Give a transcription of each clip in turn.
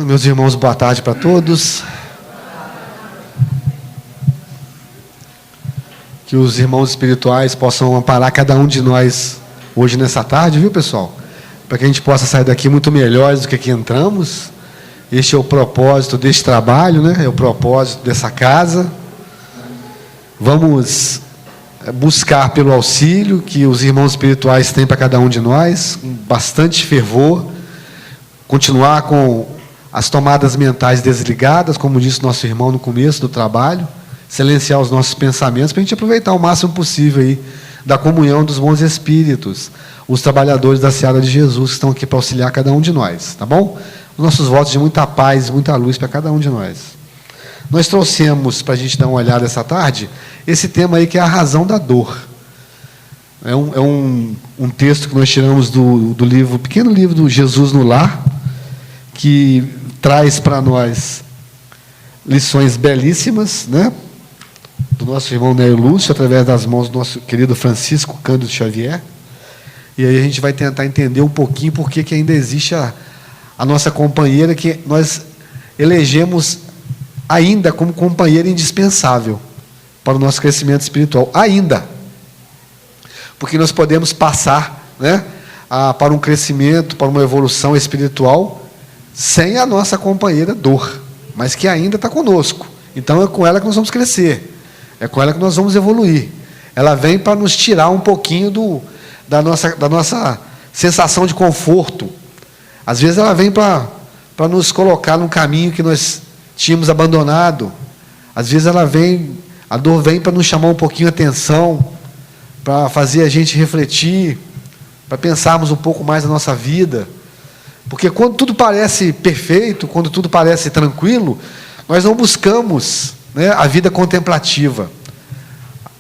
Meus irmãos, boa tarde para todos. Que os irmãos espirituais possam amparar cada um de nós hoje nessa tarde, viu, pessoal? Para que a gente possa sair daqui muito melhores do que aqui entramos. Este é o propósito deste trabalho, né? É o propósito dessa casa. Vamos buscar pelo auxílio que os irmãos espirituais têm para cada um de nós, com bastante fervor, continuar com as tomadas mentais desligadas, como disse nosso irmão no começo do trabalho, silenciar os nossos pensamentos, para a gente aproveitar o máximo possível aí da comunhão dos bons espíritos, os trabalhadores da Seara de Jesus, que estão aqui para auxiliar cada um de nós, tá bom? Os nossos votos de muita paz, muita luz para cada um de nós. Nós trouxemos, para a gente dar uma olhada essa tarde, esse tema aí que é a razão da dor. É um texto que nós tiramos do livro, pequeno livro do Jesus no Lar, que traz para nós lições belíssimas, né? Do nosso irmão Nélio Lúcio, através das mãos do nosso querido Francisco Cândido Xavier. E aí a gente vai tentar entender um pouquinho por que ainda existe a nossa companheira, que nós elegemos ainda como companheira indispensável para o nosso crescimento espiritual. Ainda. Porque nós podemos passar, né, para um crescimento, para uma evolução espiritual, sem a nossa companheira dor, mas que ainda está conosco. Então é com ela que nós vamos crescer, é com ela que nós vamos evoluir. Ela vem para nos tirar um pouquinho da nossa sensação de conforto. Às vezes ela vem para nos colocar num caminho que nós tínhamos abandonado. Às vezes a dor vem para nos chamar um pouquinho a atenção, para fazer a gente refletir, para pensarmos um pouco mais na nossa vida. Porque quando tudo parece perfeito, quando tudo parece tranquilo, nós não buscamos, né, a vida contemplativa.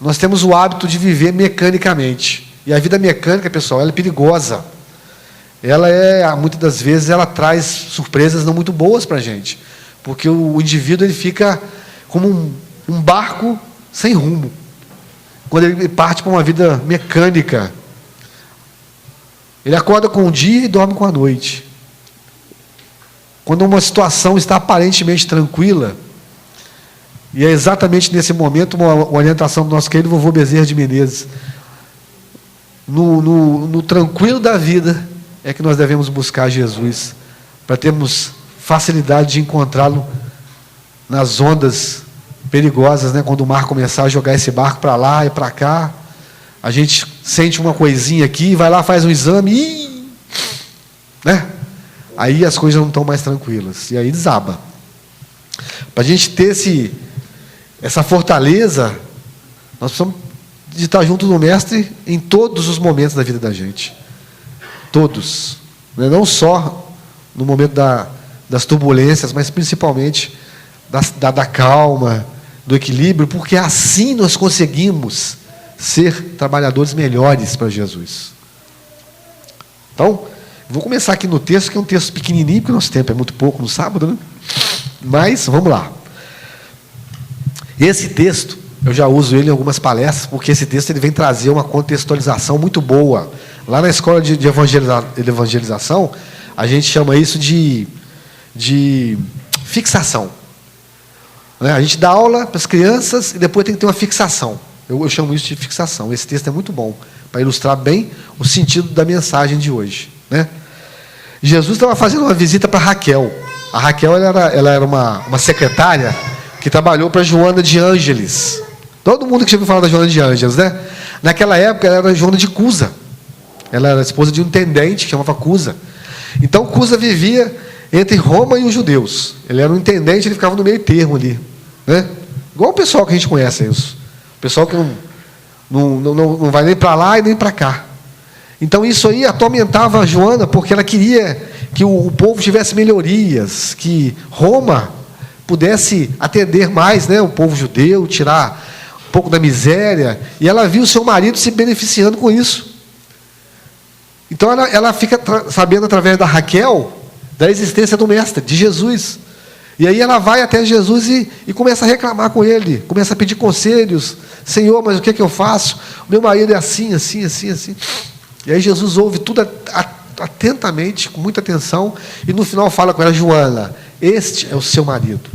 Nós temos o hábito de viver mecanicamente. E a vida mecânica, pessoal, ela é perigosa. Muitas das vezes, ela traz surpresas não muito boas para a gente. Porque o indivíduo ele fica como um barco sem rumo. Quando ele parte para uma vida mecânica, ele acorda com o dia e dorme com a noite. Quando uma situação está aparentemente tranquila, e é exatamente nesse momento uma orientação do nosso querido vovô Bezerra de Menezes, no tranquilo da vida é que nós devemos buscar Jesus, para termos facilidade de encontrá-lo nas ondas perigosas, né? Quando o mar começar a jogar esse barco para lá e para cá, a gente sente uma coisinha aqui, vai lá, faz um exame, né? Aí as coisas não estão mais tranquilas, e aí desaba. Para a gente ter essa fortaleza, nós precisamos de estar junto do Mestre em todos os momentos da vida da gente. Todos. Não só no momento das turbulências, mas principalmente da calma, do equilíbrio, porque assim nós conseguimos ser trabalhadores melhores para Jesus. Então, vou começar aqui no texto, que é um texto pequenininho, porque o nosso tempo é muito pouco no sábado, né? Mas, vamos lá. Esse texto, eu já uso ele em algumas palestras, porque esse texto ele vem trazer uma contextualização muito boa. Lá na escola de evangelização, a gente chama isso de fixação. A gente dá aula para as crianças e depois tem que ter uma fixação. Eu chamo isso de fixação. Esse texto é muito bom para ilustrar bem o sentido da mensagem de hoje, né? Jesus estava fazendo uma visita para Raquel. A Raquel ela era uma secretária que trabalhou para Joana de Ângeles. Todo mundo que já ouviu falar da Joana de Ângeles, né? Naquela época ela era Joana de Cusa. Ela era esposa de um intendente que chamava Cusa. Então Cusa vivia entre Roma e os judeus. Ele era um intendente, ele ficava no meio termo ali, né? Igual o pessoal que a gente conhece, isso. O pessoal que não vai nem para lá e nem para cá. Então isso aí atormentava a Joana, porque ela queria que o povo tivesse melhorias, que Roma pudesse atender mais, né, o povo judeu, tirar um pouco da miséria, e ela viu o seu marido se beneficiando com isso. Então ela fica sabendo através da Raquel da existência do Mestre, de Jesus. E aí ela vai até Jesus e começa a reclamar com ele, começa a pedir conselhos. Senhor, mas o que é que eu faço? O meu marido é assim, assim, assim, assim. E aí Jesus ouve tudo atentamente, com muita atenção, e no final fala com ela: Joana, este é o seu marido.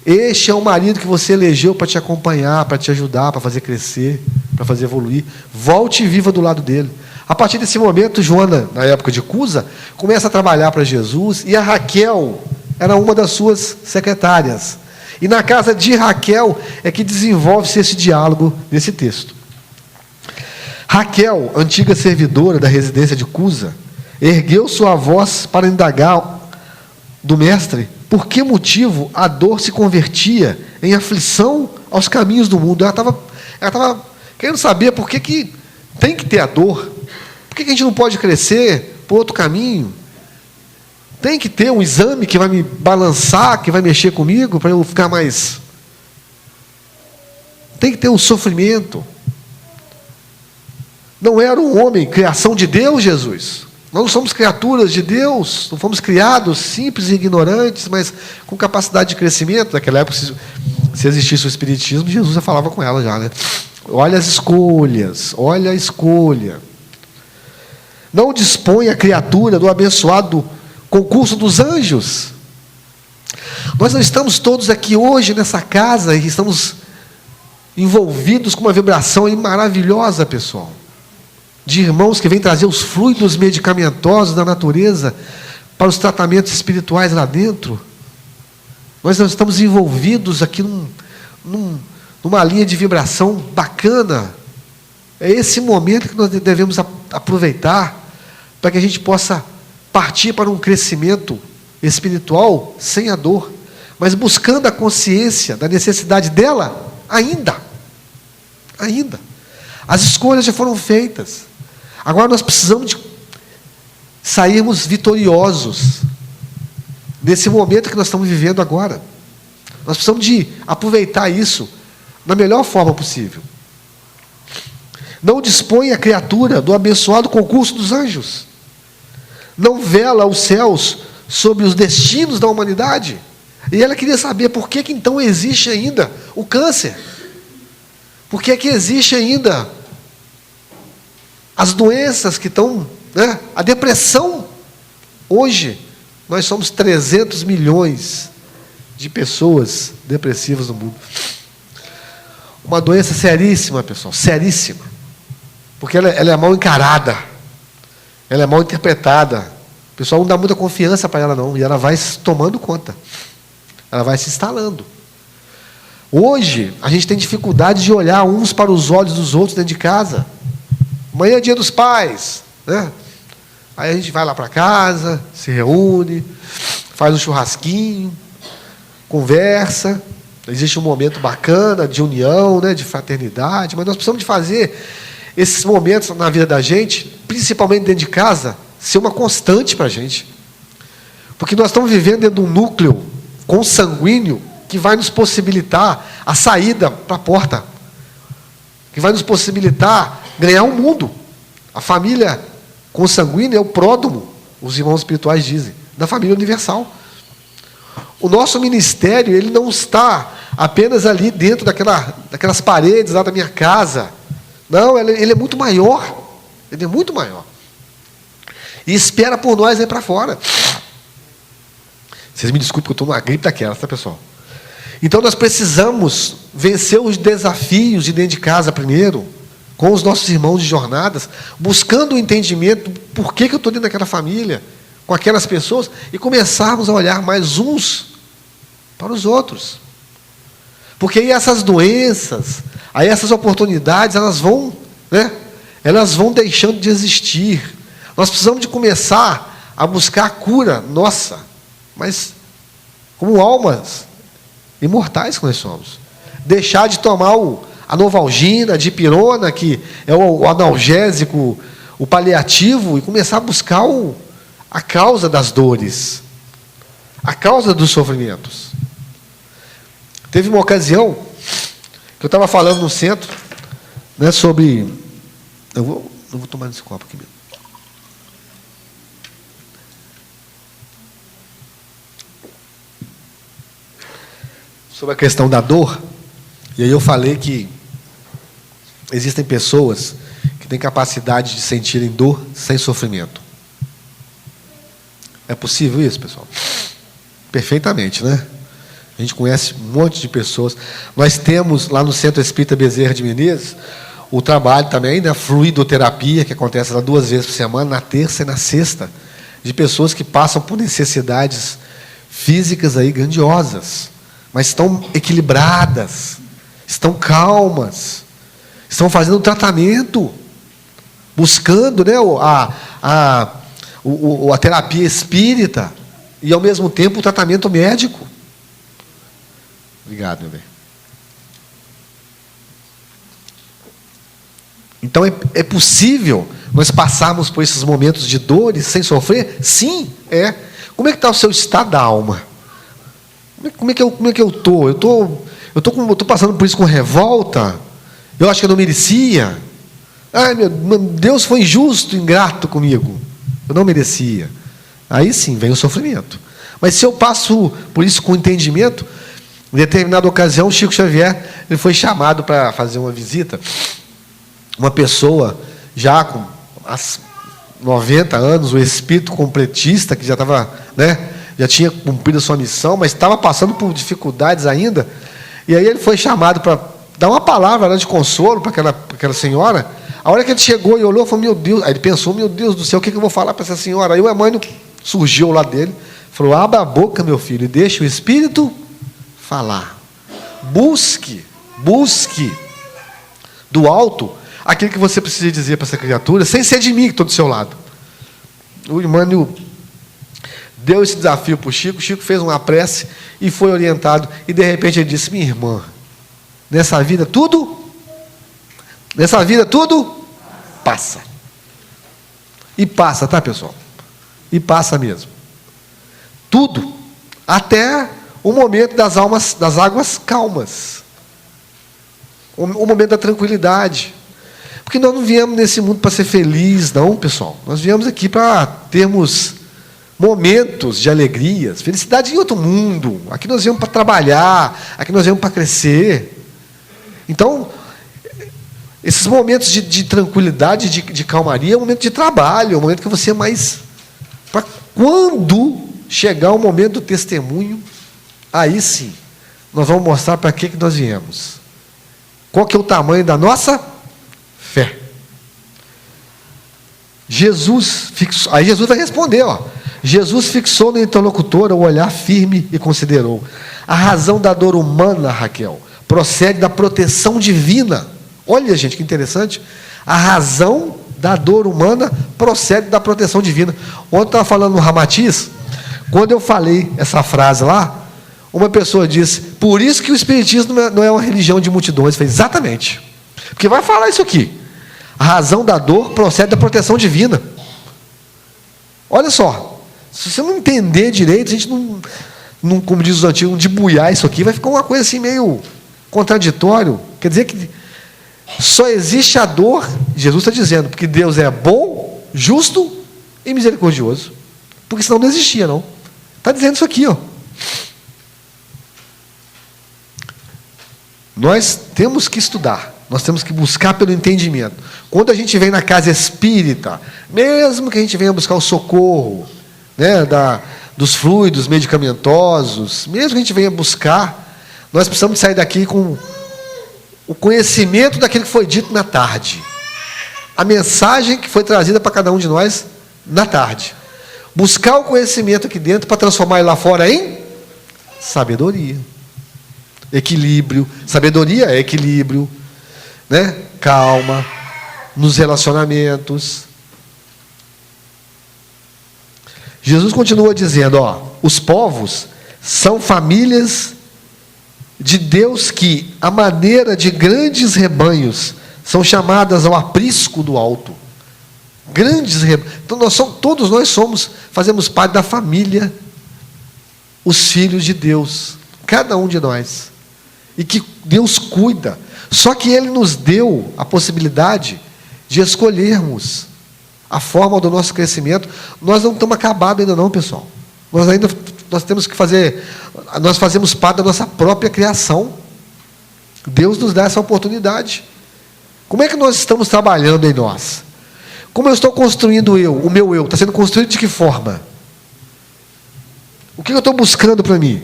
Este é o marido que você elegeu para te acompanhar, para te ajudar, para fazer crescer, para fazer evoluir. Volte e viva do lado dele. A partir desse momento, Joana, na época de Cusa, começa a trabalhar para Jesus, e a Raquel era uma das suas secretárias. E na casa de Raquel é que desenvolve-se esse diálogo nesse texto. Raquel, antiga servidora da residência de Cusa, ergueu sua voz para indagar do mestre por que motivo a dor se convertia em aflição aos caminhos do mundo. Ela estava querendo saber por que tem que ter a dor, por que a gente não pode crescer por outro caminho. Tem que ter um exame que vai me balançar, que vai mexer comigo, para eu ficar mais... Tem que ter um sofrimento. Não era um homem, criação de Deus, Jesus. Nós não somos criaturas de Deus, não fomos criados simples e ignorantes, mas com capacidade de crescimento. Naquela época, se existisse o Espiritismo, Jesus já falava com ela já, né? Olha as escolhas, olha a escolha. Não dispõe a criatura do abençoado concurso dos anjos. Nós não estamos todos aqui hoje nessa casa e estamos envolvidos com uma vibração aí maravilhosa, pessoal, de irmãos que vêm trazer os fluidos medicamentosos da natureza para os tratamentos espirituais lá dentro. Nós não estamos envolvidos aqui numa linha de vibração bacana. É esse momento que nós devemos aproveitar para que a gente possa partir para um crescimento espiritual sem a dor, mas buscando a consciência da necessidade dela ainda. As escolhas já foram feitas. Agora nós precisamos de sairmos vitoriosos nesse momento que nós estamos vivendo agora. Nós precisamos de aproveitar isso da melhor forma possível. Não dispõe a criatura do abençoado concurso dos anjos. Não vela os céus sobre os destinos da humanidade. E ela queria saber por que então existe ainda o câncer. Por que existe ainda as doenças que estão, né? A depressão. Hoje, nós somos 300 milhões de pessoas depressivas no mundo. Uma doença seríssima, pessoal, seríssima. Porque ela é mal encarada. Ela é mal interpretada. O pessoal não dá muita confiança para ela, não. E ela vai se tomando conta. Ela vai se instalando. Hoje, a gente tem dificuldade de olhar uns para os olhos dos outros dentro de casa. Amanhã é dia dos pais, né? Aí a gente vai lá para casa, se reúne, faz um churrasquinho, conversa. Existe um momento bacana de união, né, de fraternidade, mas nós precisamos de fazer esses momentos na vida da gente, principalmente dentro de casa, ser uma constante para a gente. Porque nós estamos vivendo dentro de um núcleo consanguíneo que vai nos possibilitar a saída para a porta, que vai nos possibilitar ganhar o mundo. A família consanguínea é o pródomo, os irmãos espirituais dizem, da família universal. O nosso ministério, ele não está apenas ali dentro daquelas paredes lá da minha casa. Não, ele é muito maior. Ele é muito maior. E espera por nós aí para fora. Vocês me desculpem que eu estou numa gripe daquelas, tá, pessoal? Então nós precisamos vencer os desafios de dentro de casa primeiro, com os nossos irmãos de jornadas, buscando o entendimento por que eu estou dentro daquela família, com aquelas pessoas, e começarmos a olhar mais uns para os outros. Porque aí essas doenças, aí essas oportunidades, elas vão deixando de existir. Nós precisamos de começar a buscar a cura nossa, mas como almas imortais que nós somos. Deixar de tomar a Novalgina, a Dipirona, que é o analgésico, o paliativo, e começar a buscar a causa das dores, a causa dos sofrimentos. Teve uma ocasião que eu estava falando no centro, né, sobre... Eu vou tomar nesse copo aqui mesmo. Sobre a questão da dor, e aí eu falei que existem pessoas que têm capacidade de sentirem dor sem sofrimento. É possível isso, pessoal? perfeitamente, né? A gente conhece um monte de pessoas. Nós temos lá no Centro Espírita Bezerra de Menezes o trabalho também da fluidoterapia, que acontece lá 2 vezes por semana, na terça e na sexta, de pessoas que passam por necessidades físicas aí grandiosas, mas estão equilibradas, estão calmas, estão fazendo tratamento, buscando, né, a terapia espírita e, ao mesmo tempo, o tratamento médico. Obrigado, meu bem. Então, é possível nós passarmos por esses momentos de dores sem sofrer? Sim, é. Como é que está o seu estado da alma? Como é que eu estou? Eu estou passando por isso com revolta? Eu acho que eu não merecia. Ai, Deus foi injusto, ingrato comigo. Eu não merecia. Aí sim, vem o sofrimento. Mas se eu passo por isso com entendimento, em determinada ocasião, Chico Xavier ele foi chamado para fazer uma visita. Uma pessoa já com 90 anos, o espírito completista, que já estava, né, já tinha cumprido a sua missão, mas estava passando por dificuldades ainda. E aí ele foi chamado para dar uma palavra de consolo para aquela senhora. A hora que ele chegou e olhou, falou, meu Deus, aí ele pensou, meu Deus do céu, o que eu vou falar para essa senhora? Aí o Emmanuel surgiu lá dele, falou, abra a boca, meu filho, e deixe o espírito falar. Busque do alto aquilo que você precisa dizer para essa criatura, sem ser de mim que estou do seu lado. O Emmanuel deu esse desafio para o Chico. O Chico fez uma prece e foi orientado. E de repente ele disse, minha irmã, nessa vida tudo passa. E passa, tá, pessoal? E passa mesmo. Tudo. Até o momento das águas calmas. O momento da tranquilidade. Porque nós não viemos nesse mundo para ser feliz, não, pessoal. Nós viemos aqui para termos momentos de alegrias, felicidade em outro mundo. Aqui nós viemos para trabalhar, aqui nós viemos para crescer. Então, esses momentos de tranquilidade, de calmaria, é um momento de trabalho, é um momento que você é mais... Para quando chegar o momento do testemunho, aí sim, nós vamos mostrar para que nós viemos. Qual que é o tamanho da nossa fé. Jesus fixou, aí Jesus vai responder, ó. Jesus fixou no interlocutor o olhar firme e considerou: a razão da dor humana, Raquel, procede da proteção divina. Olha, gente, que interessante. A razão da dor humana procede da proteção divina. Ontem eu estava falando no Ramatiz, quando eu falei essa frase lá, uma pessoa disse, por isso que o Espiritismo não é uma religião de multidões. Eu falei, exatamente. Porque vai falar isso aqui. A razão da dor procede da proteção divina. Olha só, se você não entender direito, a gente não, como diz os antigos, não debuiar isso aqui, vai ficar uma coisa assim meio contraditório. Quer dizer que só existe a dor, Jesus está dizendo, porque Deus é bom, justo e misericordioso. Porque senão não existia, não. Está dizendo isso aqui, ó. Nós temos que estudar, nós temos que buscar pelo entendimento. Quando a gente vem na casa espírita, mesmo que a gente venha buscar o socorro, né, dos fluidos medicamentosos, mesmo que a gente venha buscar, nós precisamos sair daqui com o conhecimento daquilo que foi dito na tarde. A mensagem que foi trazida para cada um de nós na tarde. Buscar o conhecimento aqui dentro para transformar ele lá fora em sabedoria. Equilíbrio. Sabedoria é equilíbrio, né? Calma nos relacionamentos. Jesus continua dizendo, ó, os povos são famílias de Deus que, à maneira de grandes rebanhos, são chamadas ao aprisco do alto. Grandes rebanhos. Então todos nós fazemos parte da família, os filhos de Deus, cada um de nós. E que Deus cuida. Só que Ele nos deu a possibilidade de escolhermos a forma do nosso crescimento. Nós não estamos acabados ainda não, pessoal. Nós temos que fazer, nós fazemos parte da nossa própria criação. Deus nos dá essa oportunidade. Como é que nós estamos trabalhando em nós? Como eu estou construindo o meu eu? Está sendo construído de que forma? O que eu estou buscando para mim?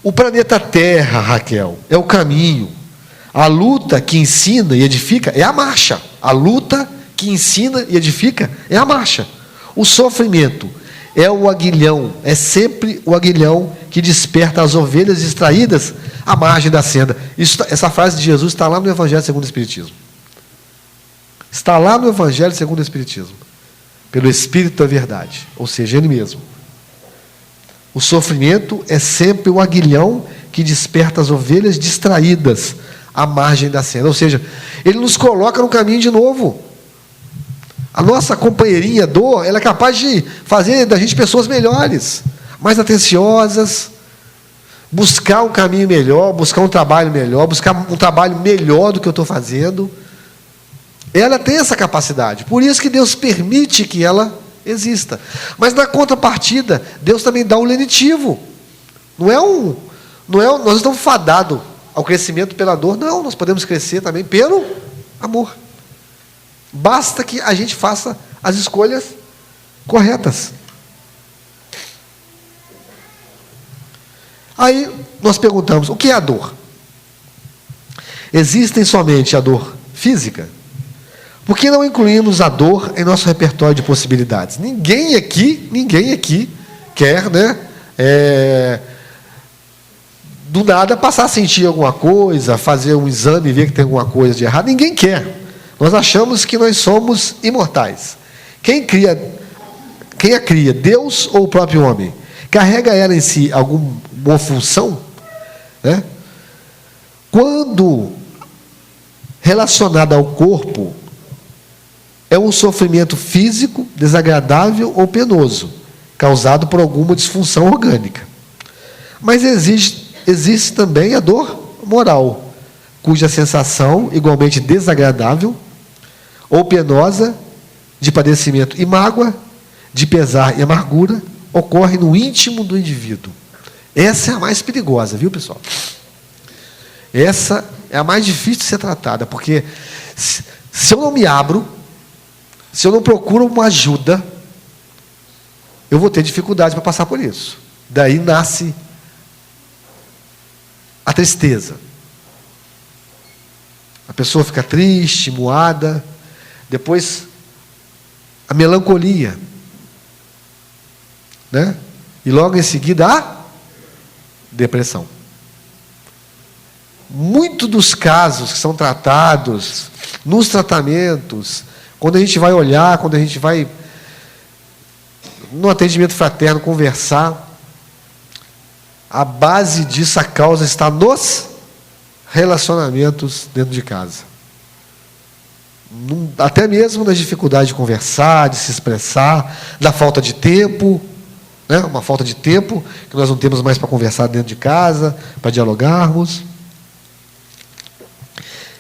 O planeta Terra, Raquel, é o caminho. A luta que ensina e edifica é a marcha. A luta que ensina e edifica é a marcha. O sofrimento é o aguilhão, é sempre o aguilhão que desperta as ovelhas distraídas à margem da senda. Essa frase de Jesus está lá no Evangelho segundo o Espiritismo. Está lá no Evangelho segundo o Espiritismo. Pelo Espírito da Verdade, ou seja, Ele mesmo. O sofrimento é sempre o aguilhão que desperta as ovelhas distraídas à margem da senda. Ou seja, Ele nos coloca no caminho de novo. A nossa companheirinha dor, ela é capaz de fazer da gente pessoas melhores, mais atenciosas, buscar um caminho melhor, buscar um trabalho melhor, buscar um trabalho melhor do que eu estou fazendo. Ela tem essa capacidade. Por isso que Deus permite que ela exista. Mas na contrapartida, Deus também dá um lenitivo. Nós não estamos fadados ao crescimento pela dor. Não, nós podemos crescer também pelo amor. Basta que a gente faça as escolhas corretas. Aí nós perguntamos, o que é a dor? Existem somente a dor física? Por que não incluímos a dor em nosso repertório de possibilidades? Ninguém aqui quer, do nada passar a sentir alguma coisa, fazer um exame e ver que tem alguma coisa de errado. Ninguém quer. Nós achamos que nós somos imortais. Quem a cria, Deus ou o próprio homem? Carrega ela em si alguma função? Né? Quando relacionada ao corpo, é um sofrimento físico, desagradável ou penoso, causado por alguma disfunção orgânica. Mas existe também a dor moral, cuja sensação, igualmente desagradável ou penosa, de padecimento e mágoa, de pesar e amargura, ocorre no íntimo do indivíduo. Essa é a mais perigosa, viu, pessoal? Essa é a mais difícil de ser tratada, porque se eu não me abro, se eu não procuro uma ajuda, eu vou ter dificuldade para passar por isso. Daí nasce a tristeza. A pessoa fica triste, moada. Depois, a melancolia. Né? E logo em seguida, a depressão. Muitos dos casos que são tratados nos tratamentos, quando a gente vai olhar, quando a gente vai no atendimento fraterno conversar, a base disso, a causa está nos relacionamentos dentro de casa. Até mesmo nas dificuldades de conversar, de se expressar, da falta de tempo, né? Uma falta de tempo, que nós não temos mais para conversar dentro de casa, para dialogarmos.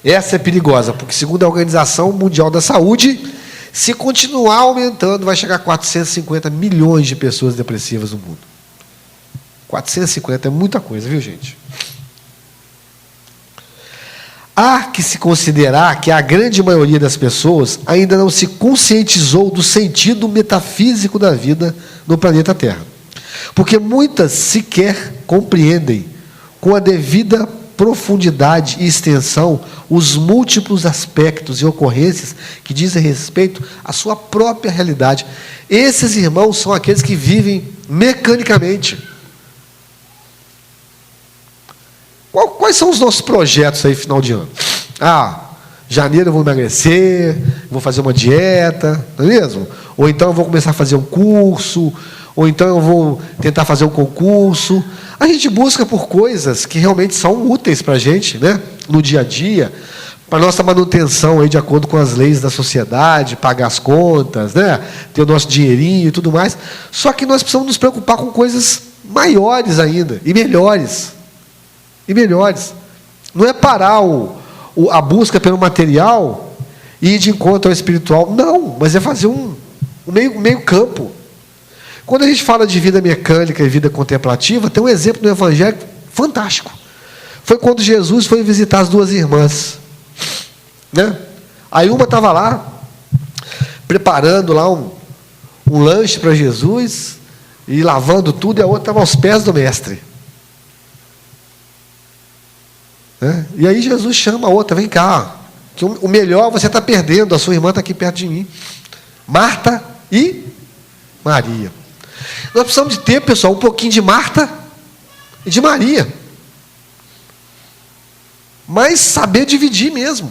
Essa é perigosa, porque segundo a Organização Mundial da Saúde, se continuar aumentando, vai chegar a 450 milhões de pessoas depressivas no mundo. 450 é muita coisa, viu, gente? Há que se considerar que a grande maioria das pessoas ainda não se conscientizou do sentido metafísico da vida no planeta Terra. Porque muitas sequer compreendem com a devida profundidade e extensão os múltiplos aspectos e ocorrências que dizem respeito à sua própria realidade. Esses irmãos são aqueles que vivem mecanicamente. Quais são os nossos projetos aí final de ano? Janeiro eu vou emagrecer, vou fazer uma dieta, não é mesmo? Ou então eu vou começar a fazer um curso, ou então eu vou tentar fazer um concurso. A gente busca por coisas que realmente são úteis para a gente, né? No dia a dia, para a nossa manutenção aí, de acordo com as leis da sociedade, pagar as contas, né? Ter o nosso dinheirinho e tudo mais. Só que nós precisamos nos preocupar com coisas maiores ainda, e melhores. E melhores. Não é parar a busca pelo material e ir de encontro ao espiritual. Não, mas é fazer um meio campo. Quando a gente fala de vida mecânica e vida contemplativa, tem um exemplo no Evangelho fantástico. Foi quando Jesus foi visitar as duas irmãs. Né? Aí uma estava lá, preparando lá um lanche para Jesus, e lavando tudo, e a outra estava aos pés do mestre. E aí Jesus chama a outra, vem cá, que o melhor você está perdendo, a sua irmã está aqui perto de mim. Marta e Maria. Nós precisamos de ter, pessoal, um pouquinho de Marta e de Maria. Mas saber dividir mesmo.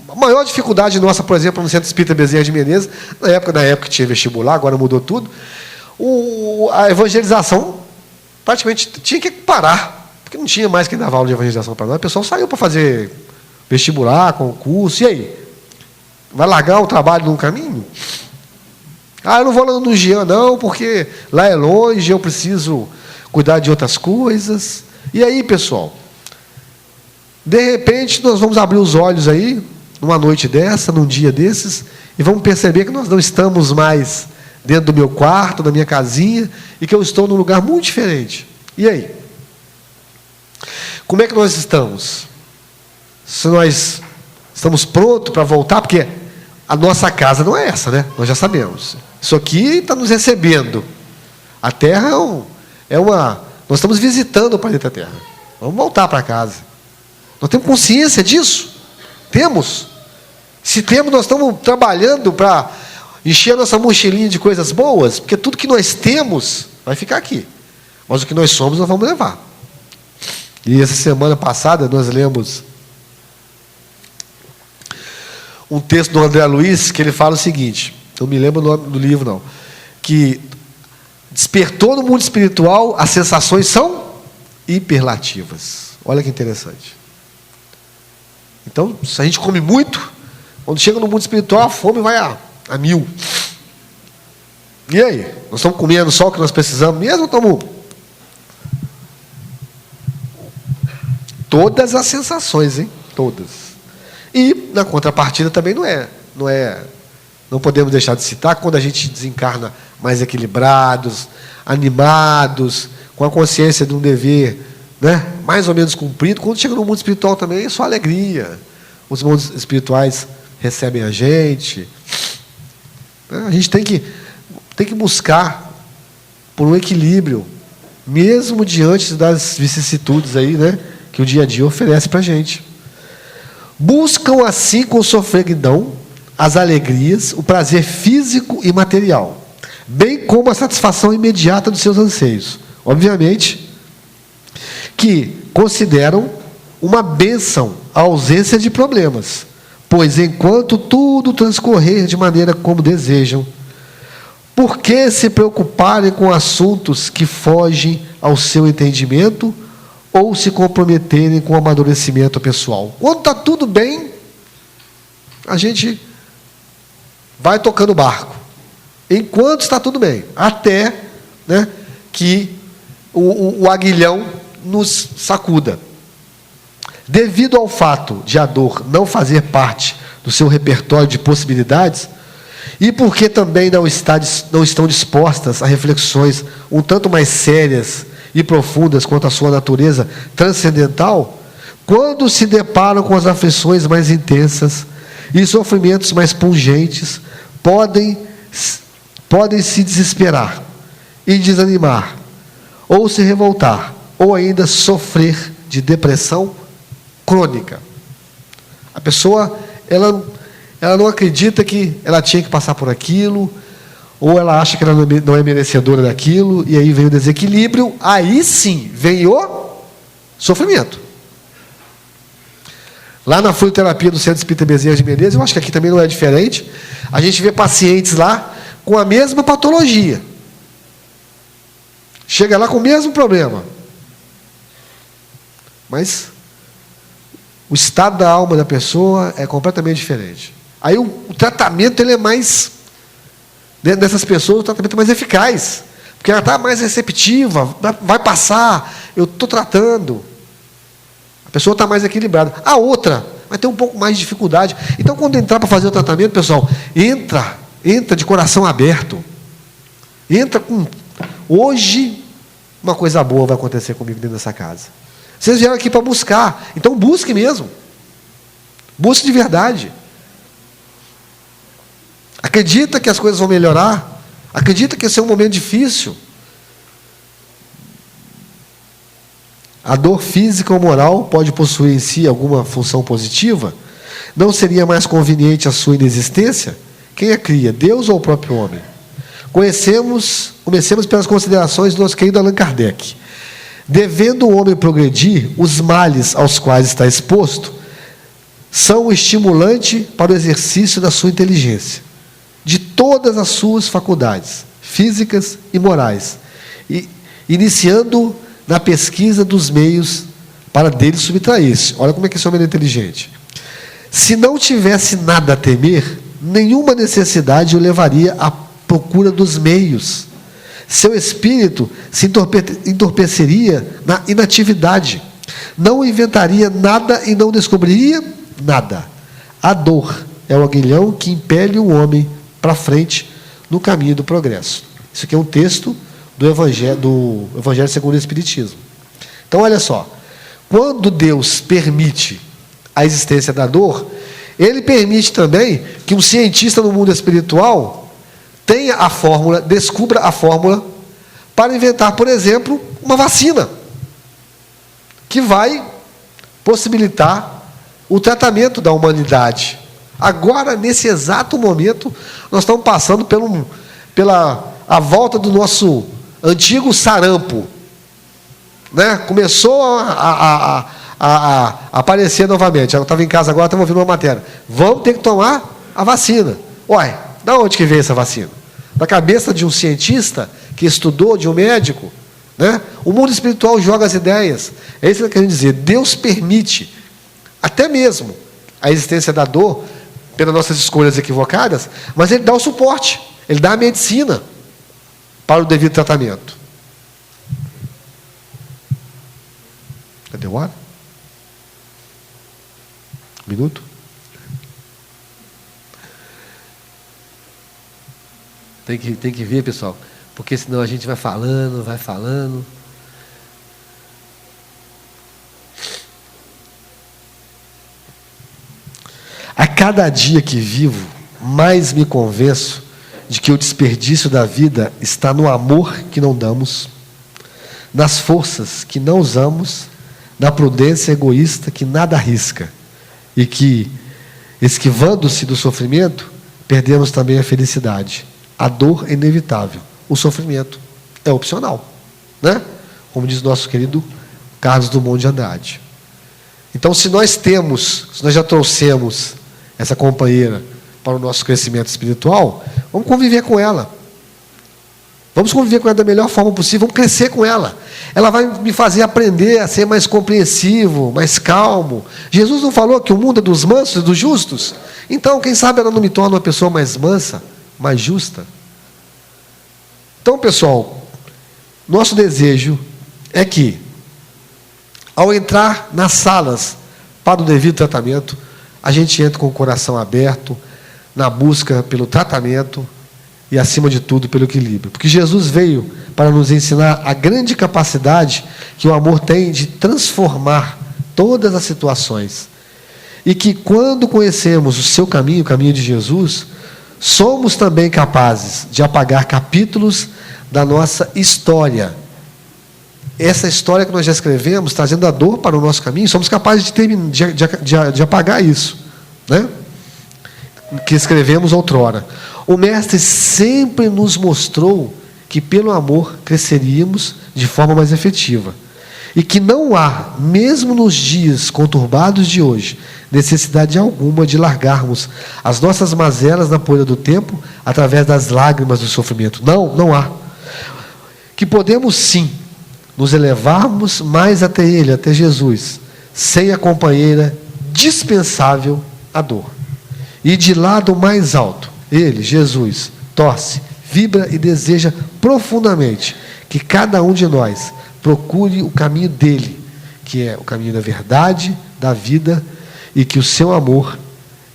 A maior dificuldade nossa, por exemplo, no Centro Espírita Bezerra de Menezes, na época que tinha vestibular, agora mudou tudo, a evangelização praticamente tinha que parar, porque não tinha mais quem dava aula de evangelização para nós. O pessoal saiu para fazer vestibular, concurso, e aí? Vai largar o trabalho num caminho? Eu não vou lá no Jean não, porque lá é longe, eu preciso cuidar de outras coisas. E aí, pessoal? De repente, nós vamos abrir os olhos aí, numa noite dessa, num dia desses, e vamos perceber que nós não estamos mais dentro do meu quarto, da minha casinha, e que eu estou num lugar muito diferente. E aí? Como é que nós estamos? Se nós estamos prontos para voltar, porque a nossa casa não é essa, né? Nós já sabemos. Isso aqui está nos recebendo. A Terra nós estamos visitando o planeta Terra. Vamos voltar para casa. Nós temos consciência disso? Temos. Se temos, nós estamos trabalhando para encher a nossa mochilinha de coisas boas, porque tudo que nós temos vai ficar aqui. Mas o que nós somos, nós vamos levar. E essa semana passada, nós lemos um texto do André Luiz, que ele fala o seguinte, não me lembro o nome do livro não, que despertou no mundo espiritual, as sensações são hiperlativas. Olha que interessante. Então, se a gente come muito, quando chega no mundo espiritual, a fome vai a 1000. E aí? Nós estamos comendo só o que nós precisamos mesmo ou estamos... Todas as sensações, hein? Todas. E, na contrapartida, também não podemos deixar de citar, quando a gente desencarna mais equilibrados, animados, com a consciência de um dever, né, mais ou menos cumprido, quando chega no mundo espiritual também é só alegria. Os mundos espirituais recebem a gente. A gente tem que buscar por um equilíbrio, mesmo diante das vicissitudes aí, né, que o dia a dia oferece para a gente. Buscam assim com sofreguidão as alegrias, o prazer físico e material, bem como a satisfação imediata dos seus anseios. Obviamente que consideram uma bênção a ausência de problemas, pois enquanto tudo transcorrer de maneira como desejam, por que se preocuparem com assuntos que fogem ao seu entendimento ou se comprometerem com o amadurecimento pessoal? Quando está tudo bem, a gente vai tocando o barco. Enquanto está tudo bem. Até, né, que o aguilhão nos sacuda. Devido ao fato de a dor não fazer parte do seu repertório de possibilidades, e porque também não estão dispostas a reflexões um tanto mais sérias e profundas quanto à sua natureza transcendental, quando se deparam com as aflições mais intensas e sofrimentos mais pungentes, podem se desesperar e desanimar, ou se revoltar, ou ainda sofrer de depressão crônica. A pessoa, ela não acredita que ela tinha que passar por aquilo, ou ela acha que ela não é merecedora daquilo, e aí vem o desequilíbrio, aí sim vem o sofrimento. Lá na fluidoterapia do Centro Espírita Bezerra de Menezes, eu acho que aqui também não é diferente, a gente vê pacientes lá com a mesma patologia. Chega lá com o mesmo problema. Mas o estado da alma da pessoa é completamente diferente. Aí o tratamento ele é mais, dentro dessas pessoas, o tratamento é mais eficaz. Porque ela está mais receptiva, vai passar, eu estou tratando. A pessoa está mais equilibrada. A outra vai ter um pouco mais de dificuldade. Então, quando entrar para fazer o tratamento, pessoal, entra de coração aberto. Entra com... Hoje, uma coisa boa vai acontecer comigo dentro dessa casa. Vocês vieram aqui para buscar. Então, busque mesmo. Busque de verdade. Acredita que as coisas vão melhorar. Acredita que esse é um momento difícil? A dor física ou moral pode possuir em si alguma função positiva? Não seria mais conveniente a sua inexistência? Quem a cria, Deus ou o próprio homem? Comecemos pelas considerações do nosso querido Allan Kardec. Devendo o homem progredir, os males aos quais está exposto são o estimulante para o exercício da sua inteligência, de todas as suas faculdades, físicas e morais, e iniciando na pesquisa dos meios para dele subtrair-se. Olha como é que esse homem é inteligente. Se não tivesse nada a temer, nenhuma necessidade o levaria à procura dos meios. Seu espírito se entorpeceria na inatividade. Não inventaria nada e não descobriria nada. A dor é o aguilhão que impele o homem para frente no caminho do progresso. Isso aqui é um texto do Evangelho segundo o Espiritismo. Então, olha só. Quando Deus permite a existência da dor, Ele permite também que um cientista no mundo espiritual tenha a fórmula, descubra a fórmula para inventar, por exemplo, uma vacina que vai possibilitar o tratamento da humanidade. Agora, nesse exato momento, nós estamos passando pela volta do nosso antigo sarampo, né? Começou a aparecer novamente. Eu estava em casa agora, estava ouvindo uma matéria. Vamos ter que tomar a vacina. Uai, da onde que veio essa vacina? Da cabeça de um cientista que estudou, de um médico, né? O mundo espiritual joga as ideias. É isso que eu quero dizer. Deus permite, até mesmo, a existência da dor, pelas nossas escolhas equivocadas, mas Ele dá o suporte, Ele dá a medicina para o devido tratamento. Cadê o ar? Um minuto? Tem que ver, pessoal, porque senão a gente vai falando. A cada dia que vivo, mais me convenço de que o desperdício da vida está no amor que não damos, nas forças que não usamos, na prudência egoísta que nada arrisca, e que, esquivando-se do sofrimento, perdemos também a felicidade. A dor é inevitável, o sofrimento é opcional, né? Como diz nosso querido Carlos Drummond de Andrade. Então, se nós já trouxemos essa companheira para o nosso crescimento espiritual, vamos conviver com ela. Vamos conviver com ela da melhor forma possível, vamos crescer com ela. Ela vai me fazer aprender a ser mais compreensivo, mais calmo. Jesus não falou que o mundo é dos mansos e dos justos? Então, quem sabe ela não me torna uma pessoa mais mansa, mais justa? Então, pessoal, nosso desejo é que, ao entrar nas salas para o devido tratamento, a gente entre com o coração aberto, na busca pelo tratamento e, acima de tudo, pelo equilíbrio. Porque Jesus veio para nos ensinar a grande capacidade que o amor tem de transformar todas as situações. E que, quando conhecemos o seu caminho, o caminho de Jesus, somos também capazes de apagar capítulos da nossa história. Essa história que nós já escrevemos, trazendo a dor para o nosso caminho, somos capazes de apagar isso, né? Que escrevemos outrora. O Mestre sempre nos mostrou que pelo amor cresceríamos de forma mais efetiva. E que não há, mesmo nos dias conturbados de hoje, necessidade alguma de largarmos as nossas mazelas na poeira do tempo através das lágrimas do sofrimento. Não há. Que podemos sim nos elevarmos mais até Ele, até Jesus, sem a companheira dispensável, a dor. E de lá do mais alto, Ele, Jesus, torce, vibra e deseja profundamente que cada um de nós procure o caminho dele, que é o caminho da verdade, da vida, e que o seu amor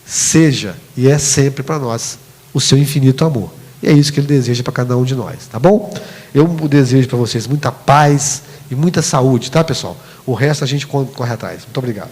seja, e é sempre para nós, o seu infinito amor. E é isso que Ele deseja para cada um de nós, tá bom? Eu desejo para vocês muita paz e muita saúde, tá, pessoal? O resto a gente corre atrás. Muito obrigado.